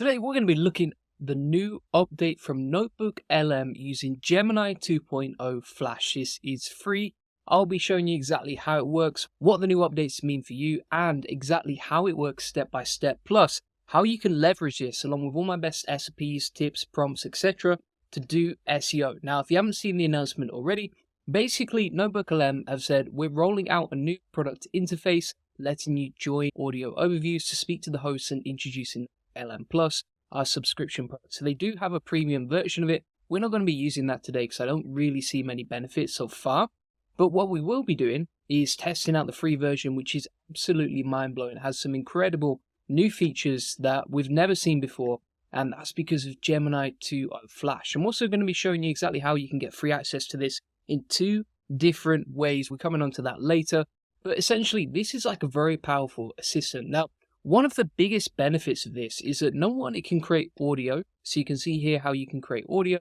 Today we're going to be looking at the new update from NotebookLM using Gemini 2.0 Flash. This is free. I'll be showing you exactly how it works, what the new updates mean for you, and exactly how it works step by step, plus how you can leverage this along with all my best SOPs, tips, prompts, etc. to do SEO. Now, if you haven't seen the announcement already, basically NotebookLM have said we're rolling out a new product interface, letting you join audio overviews to speak to the hosts and introducing LM Plus, our subscription product. So they do have a premium version of it. We're not going to be using that today because I don't really see many benefits so far. But what we will be doing is testing out the free version, which is absolutely mind-blowing. It has some incredible new features that we've never seen before, and that's because of Gemini 2.0 Flash. I'm also going to be showing you exactly how you can get free access to this in two different ways. We're coming on to that later. But essentially, this is like a very powerful assistant. Now, one of the biggest benefits of this is that number one, it can create audio. So you can see here how you can create audio.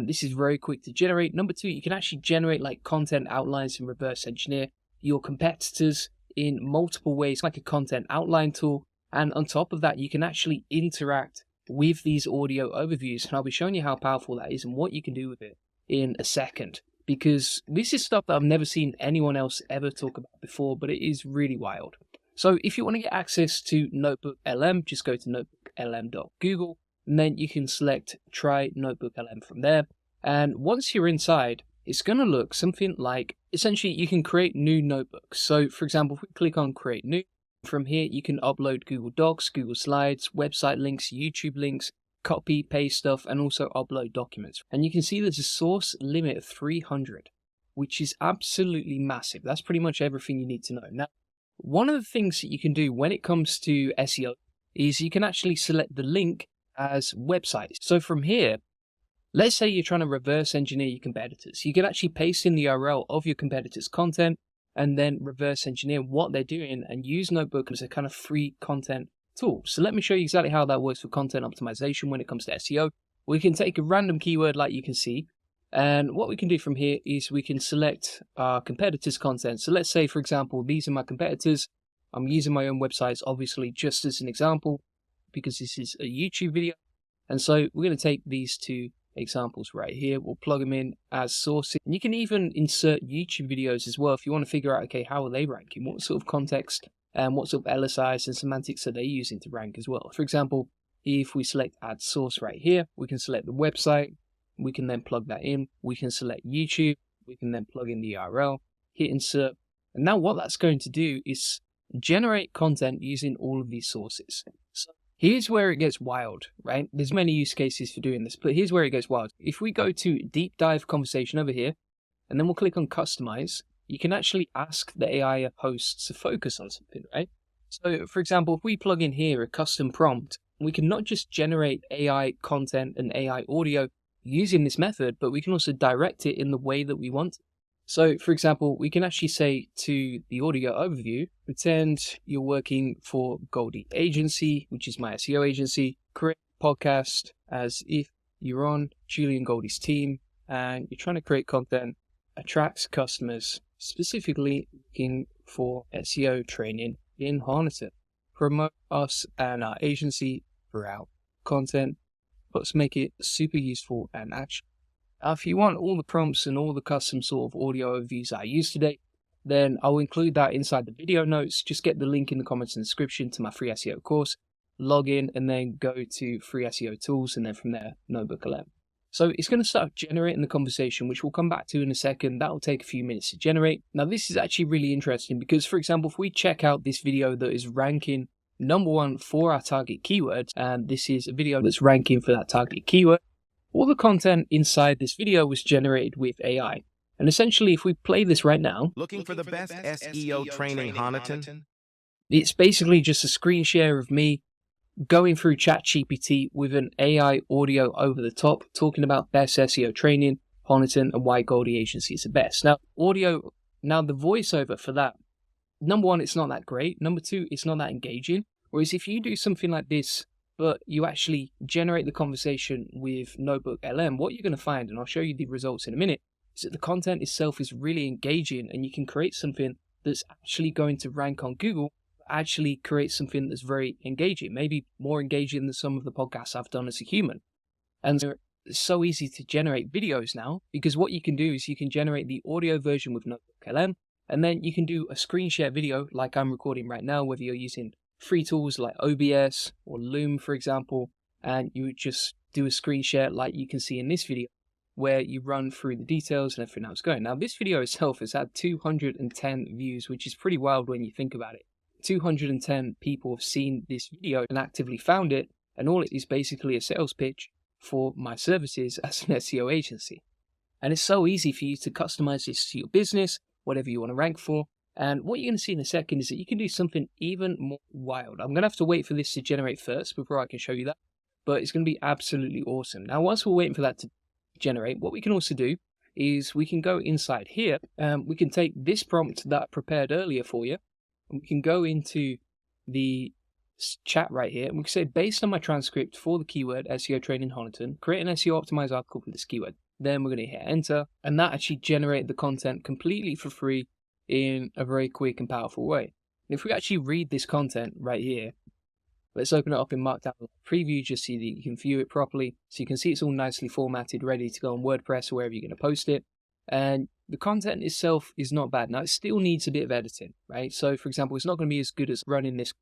This is very quick to generate. Number two, you can actually generate like content outlines and reverse engineer your competitors in multiple ways, like a content outline tool. And on top of that, you can actually interact with these audio overviews. And I'll be showing you how powerful that is and what you can do with it in a second, because this is stuff that I've never seen anyone else ever talk about before, but it is really wild. So if you want to get access to NotebookLM, just go to notebooklm.google, and then you can select try NotebookLM from there. And once you're inside, it's going to look something like, essentially you can create new notebooks. So for example, if we click on create new, from here you can upload Google Docs, Google Slides, website links, YouTube links, copy, paste stuff, and also upload documents. And you can see there's a source limit of 300, which is absolutely massive. That's pretty much everything you need to know. Now, one of the things that you can do when it comes to SEO is you can actually select the link as websites. So from here, let's say you're trying to reverse engineer your competitors. You can actually paste in the URL of your competitors' content and then reverse engineer what they're doing and use Notebook as a kind of free content tool. So let me show you exactly how that works for content optimization when it comes to SEO. We can take a random keyword like you can see, and what we can do from here is we can select our competitors' content. So let's say, for example, these are my competitors. I'm using my own websites, obviously, just as an example, because this is a YouTube video. And so we're going to take these two examples right here. We'll plug them in as sources. And you can even insert YouTube videos as well if you want to figure out, okay, how are they ranking? What sort of context and what sort of LSIs and semantics are they using to rank as well? For example, if we select add source right here, we can select the website. We can then plug that in. We can select YouTube. We can then plug in the URL, hit insert. And now what that's going to do is generate content using all of these sources. So here's where it gets wild, right? There's many use cases for doing this, but here's where it gets wild. If we go to deep dive conversation over here, and then we'll click on customize, you can actually ask the AI hosts to focus on something, right? So for example, if we plug in here a custom prompt, we can not just generate AI content and AI audio using this method, but we can also direct it in the way that we want. So for example, we can actually say to the audio overview, pretend you're working for Goldie agency, which is my SEO agency, create a podcast as if you're on Julian Goldie's team and you're trying to create content, attracts customers, specifically looking for SEO training in Honiton. Promote us and our agency throughout content. Let's make it super useful and actionable. Now, if you want all the prompts and all the custom sort of audio overviews I use today, then I'll include that inside the video notes. Just get the link in the comments and description to my free SEO course, log in, and then go to free SEO tools, and then from there, NotebookLM. So it's going to start generating the conversation, which we'll come back to in a second. That'll take a few minutes to generate. Now, this is actually really interesting because, for example, if we check out this video that is ranking #1 for our target keyword, and this is a video that's ranking for that target keyword, all the content inside this video was generated with AI. And essentially, if we play this right now, Looking for the best SEO training, Honiton? it's basically just a screen share of me going through ChatGPT with an AI audio over the top, talking about best SEO training, Honiton, and why Goldie agency is the best. Now, the voiceover for that, #1, it's not that great. #2, it's not that engaging. Whereas if you do something like this, but you actually generate the conversation with NotebookLM, what you're going to find, and I'll show you the results in a minute, is that the content itself is really engaging and you can create something that's actually going to rank on Google actually create something that's very engaging, maybe more engaging than some of the podcasts I've done as a human. And so it's so easy to generate videos now, because what you can do is you can generate the audio version with NotebookLM, and then you can do a screen share video like I'm recording right now, whether you're using free tools like OBS or Loom, for example, and you would just do a screen share like you can see in this video, where you run through the details and everything that's going. Now, this video itself has had 210 views, which is pretty wild when you think about it. 210 people have seen this video and actively found it, and all it is basically a sales pitch for my services as an SEO agency. And it's so easy for you to customize this to your business, whatever you want to rank for. And what you're going to see in a second is that you can do something even more wild. I'm going to have to wait for this to generate first before I can show you that, but it's going to be absolutely awesome. Now, once we're waiting for that to generate, what we can also do is we can go inside here, we can take this prompt that I prepared earlier for you, and we can go into the chat right here, and we can say, based on my transcript for the keyword SEO training Honiton, create an SEO optimized article for this keyword. Then we're going to hit enter, and that actually generated the content completely for free in a very quick and powerful way. And if we actually read this content right here, let's open it up in Markdown Preview just so that you can view it properly. So you can see it's all nicely formatted, ready to go on WordPress or wherever you're going to post it. And the content itself is not bad. Now, it still needs a bit of editing, right? So, for example, it's not going to be as good as running this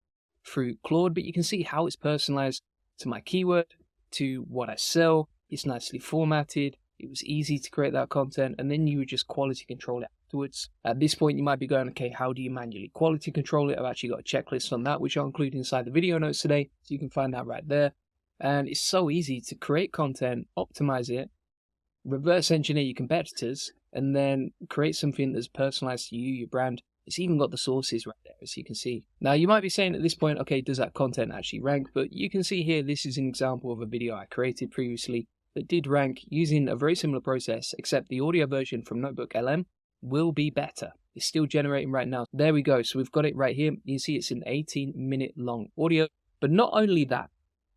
through Claude, but you can see how it's personalized to my keyword, to what I sell. It's nicely formatted. It was easy to create that content, and then you would just quality control it afterwards. At this point, you might be going, okay, how do you manually quality control it? I've actually got a checklist on that, which I'll include inside the video notes today, so you can find that right there. And it's so easy to create content, optimize it, reverse engineer your competitors, and then create something that's personalized to you, your brand. It's even got the sources right there, as you can see. Now, you might be saying at this point, okay, does that content actually rank? But you can see here, this is an example of a video I created previously that did rank using a very similar process, except the audio version from NotebookLM will be better. It's still generating right now. There we go. So we've got it right here. You can see it's an 18-minute long audio. But not only that.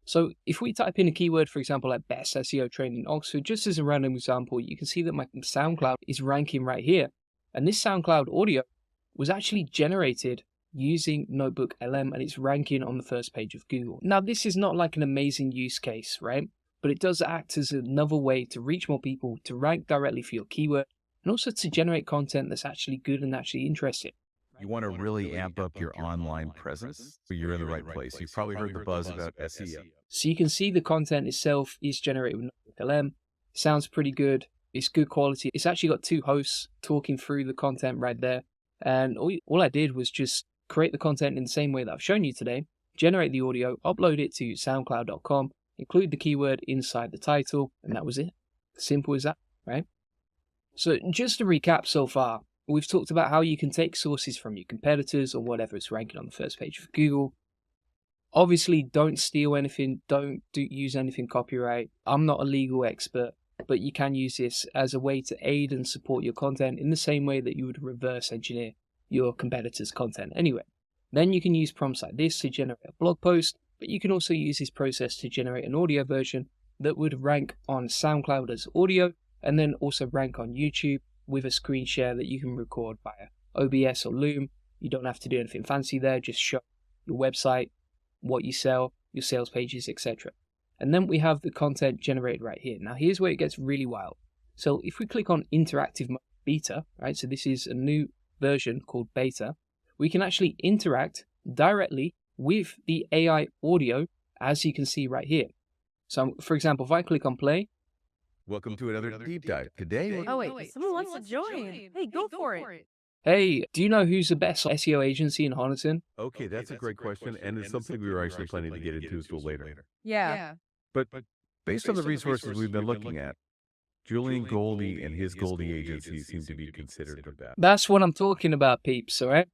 So if we type in a keyword, for example, like best SEO training Oxford, just as a random example, you can see that my SoundCloud is ranking right here. And this SoundCloud audio was actually generated using NotebookLM, and it's ranking on the first page of Google. Now, this is not like an amazing use case, right? But it does act as another way to reach more people, to rank directly for your keyword, and also to generate content that's actually good and actually interesting. You want to really amp up your online presence? You're in the right place. You've probably heard the buzz about SEO. So you can see the content itself is generated with NotebookLM. Sounds pretty good. It's good quality. It's actually got two hosts talking through the content right there. And all I did was just create the content in the same way that I've shown you today, generate the audio, upload it to soundcloud.com, include the keyword inside the title, and that was it. Simple as that, right? So just to recap so far, we've talked about how you can take sources from your competitors or whatever is ranking on the first page of Google. Obviously, don't steal anything, don't use anything copyright. I'm not a legal expert, but you can use this as a way to aid and support your content in the same way that you would reverse engineer your competitors' content anyway. Then you can use prompts like this to generate a blog post, but you can also use this process to generate an audio version that would rank on SoundCloud as audio, and then also rank on YouTube with a screen share that you can record via OBS or Loom. You don't have to do anything fancy there, just show your website, what you sell, your sales pages, etc. And then we have the content generated right here. Now here's where it gets really wild. So if we click on interactive mode beta, right, so this is a new version called beta, we can actually interact directly with the AI audio, as you can see right here. So for example, if I click on play. Welcome to another deep dive. Today, Oh wait, someone wants to join. Hey, go for it. Hey, do you know who's the best SEO agency in Honiton? okay, that's a great question, and it's something we were actually planning to get into a little later. Yeah. But based on the resources we've been looking at, Julian Goldie and his Goldie agency seem to be considered the best. That's what I'm talking about, peeps, all right?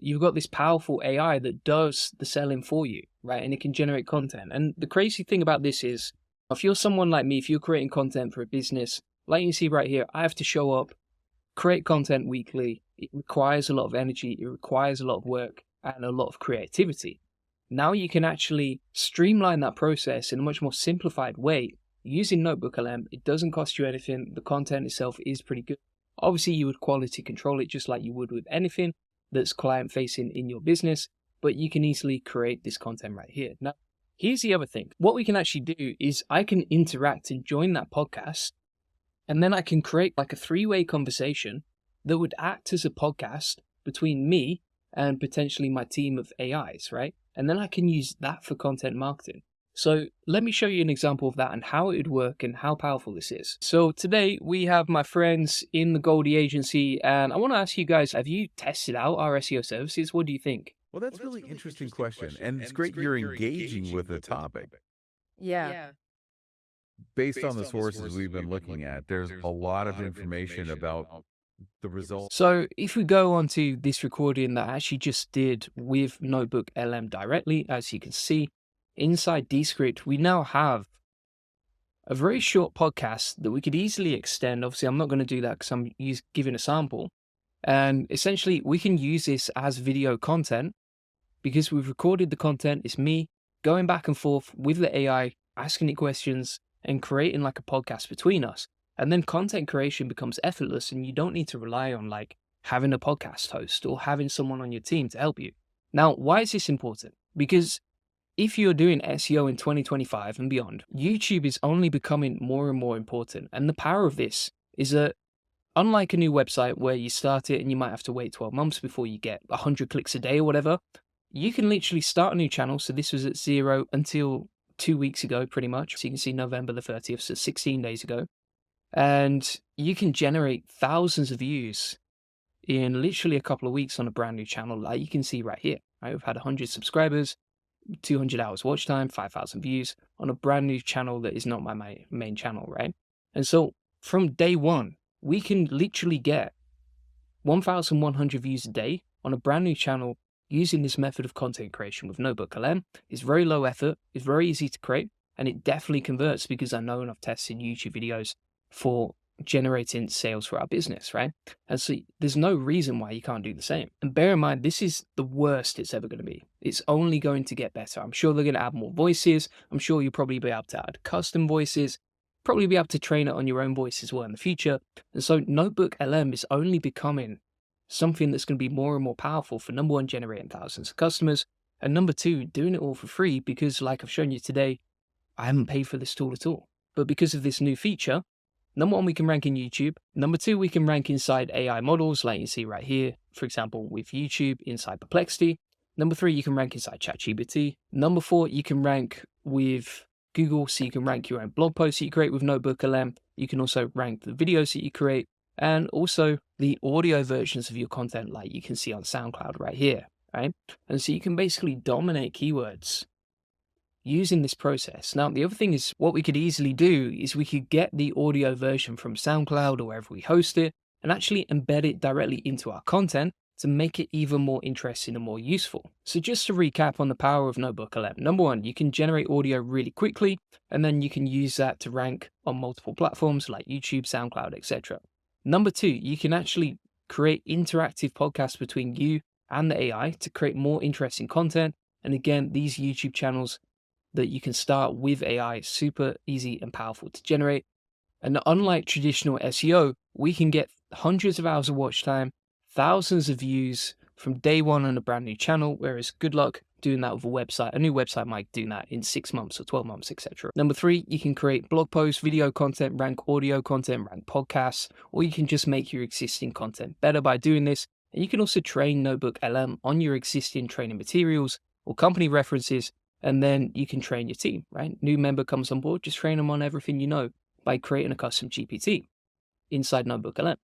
You've got this powerful AI that does the selling for you, right? And it can generate content. And the crazy thing about this is, if you're someone like me, if you're creating content for a business, like you see right here, I have to show up, create content weekly. It requires a lot of energy, it requires a lot of work, and a lot of creativity. Now you can actually streamline that process in a much more simplified way using NotebookLM. It doesn't cost you anything. The content itself is pretty good. Obviously, you would quality control it just like you would with anything that's client facing in your business. but you can easily create this content right here. Now, here's the other thing. What we can actually do is I can interact and join that podcast, and then I can create like a three-way conversation that would act as a podcast between me and potentially my team of AIs, right? And then I can use that for content marketing. So let me show you an example of that and how it would work and how powerful this is. So today we have my friends in the Goldie agency, and I want to ask you guys, have you tested out our SEO services? What do you think? Well, that's a really interesting question. And it's great you're engaging with the topic. Yeah. Based on the sources we've been looking at, there's a lot of information about the results. So if we go on to this recording that I actually just did with NotebookLM directly, as you can see, inside Descript, we now have a very short podcast that we could easily extend. Obviously, I'm not going to do that because I'm giving a sample. And essentially, we can use this as video content because we've recorded the content. It's me going back and forth with the AI, asking it questions and creating like a podcast between us. And then content creation becomes effortless and you don't need to rely on like having a podcast host or having someone on your team to help you. Now, why is this important? Because if you're doing SEO in 2025 and beyond, YouTube is only becoming more and more important. And the power of this is that unlike a new website where you start it and you might have to wait 12 months before you get 100 clicks a day or whatever, you can literally start a new channel. So this was at 0 until 2 weeks ago, pretty much. So you can see November the 30th, so 16 days ago. And you can generate thousands of views in literally a couple of weeks on a brand new channel, like you can see right here. Right? We've had 100 subscribers, 200 hours watch time, 5,000 views on a brand new channel that is not my main channel, right? And so from day one, we can literally get 1,100 views a day on a brand new channel using this method of content creation with NotebookLM. It's very low effort, it's very easy to create, and it definitely converts because I know and I've tested YouTube videos for generating sales for our business, right? And so there's no reason why you can't do the same. And bear in mind, this is the worst it's ever going to be. It's only going to get better. I'm sure they're going to add more voices. I'm sure you'll probably be able to add custom voices, probably be able to train it on your own voice as well in the future. And so NotebookLM is only becoming something that's going to be more and more powerful for number one, generating thousands of customers, and number two, doing it all for free because like I've shown you today, I haven't paid for this tool at all. But because of this new feature, number one, we can rank in YouTube. Number two, we can rank inside AI models, like you see right here, for example, with YouTube inside Perplexity. Number three, you can rank inside ChatGPT. Number four, you can rank with Google, so you can rank your own blog posts that you create with NotebookLM. You can also rank the videos that you create and also the audio versions of your content, like you can see on SoundCloud right here, right? And so you can basically dominate keywords using this process. Now, the other thing is what we could easily do is we could get the audio version from SoundCloud or wherever we host it and actually embed it directly into our content to make it even more interesting and more useful. So just to recap on the power of NotebookLM, number one, you can generate audio really quickly, and then you can use that to rank on multiple platforms like YouTube, SoundCloud, etc. Number two, you can actually create interactive podcasts between you and the AI to create more interesting content. And again, these YouTube channels that you can start with AI, super easy and powerful to generate. And unlike traditional SEO, we can get hundreds of hours of watch time, thousands of views from day one on a brand new channel, whereas good luck doing that with a website. A new website might do that in 6 months or 12 months, etc. Number three, you can create blog posts, video content, rank audio content, rank podcasts, or you can just make your existing content better by doing this. And you can also train NotebookLM on your existing training materials or company references, and then you can train your team, right? New member comes on board, just train them on everything you know by creating a custom GPT inside NotebookLM.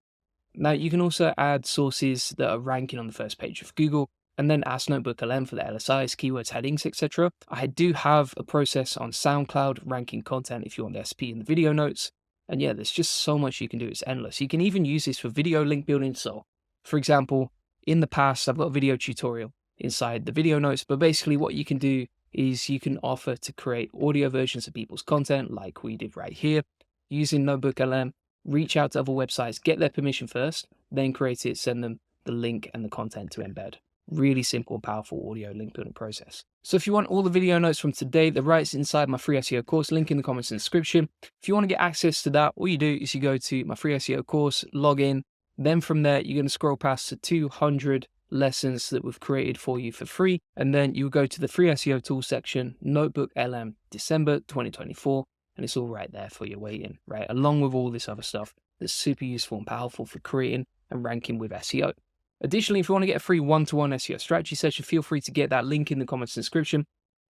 Now, you can also add sources that are ranking on the first page of Google and then ask NotebookLM for the LSIs, keywords, headings, etc. I do have a process on SoundCloud ranking content if you want the SP in the video notes. And yeah, there's just so much you can do. It's endless. You can even use this for video link building. So, for example, in the past, I've got a video tutorial inside the video notes, but basically what you can do is you can offer to create audio versions of people's content like we did right here using NotebookLM, reach out to other websites, get their permission first, then create it, send them the link and the content to embed. Really simple and powerful audio link building process. So if you want all the video notes from today, they're right inside my free SEO course, link in the comments and description. If you want to get access to that, all you do is you go to my free SEO course, log in, then from there, you're going to scroll past to 200 lessons that we've created for you for free. And then you go to the free SEO tools section, NotebookLM December 2024, and it's all right there for you waiting, right? Along with all this other stuff that's super useful and powerful for creating and ranking with SEO. Additionally, if you want to get a free one-to-one SEO strategy session, feel free to get that link in the comments description.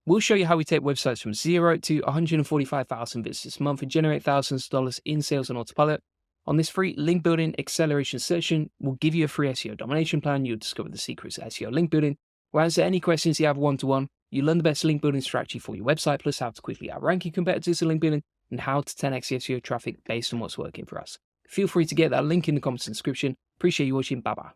We'll show you how we take websites from 0 to 145,000 visitors a month and generate thousands of dollars in sales on autopilot. On this free link building acceleration session, we'll give you a free SEO domination plan. You'll discover the secrets of SEO link building. We'll answer any questions you have one-to-one. You learn the best link building strategy for your website, plus how to quickly outrank your competitors in link building and how to 10x SEO traffic based on what's working for us. Feel free to get that link in the comments description. Appreciate you watching. Bye-bye.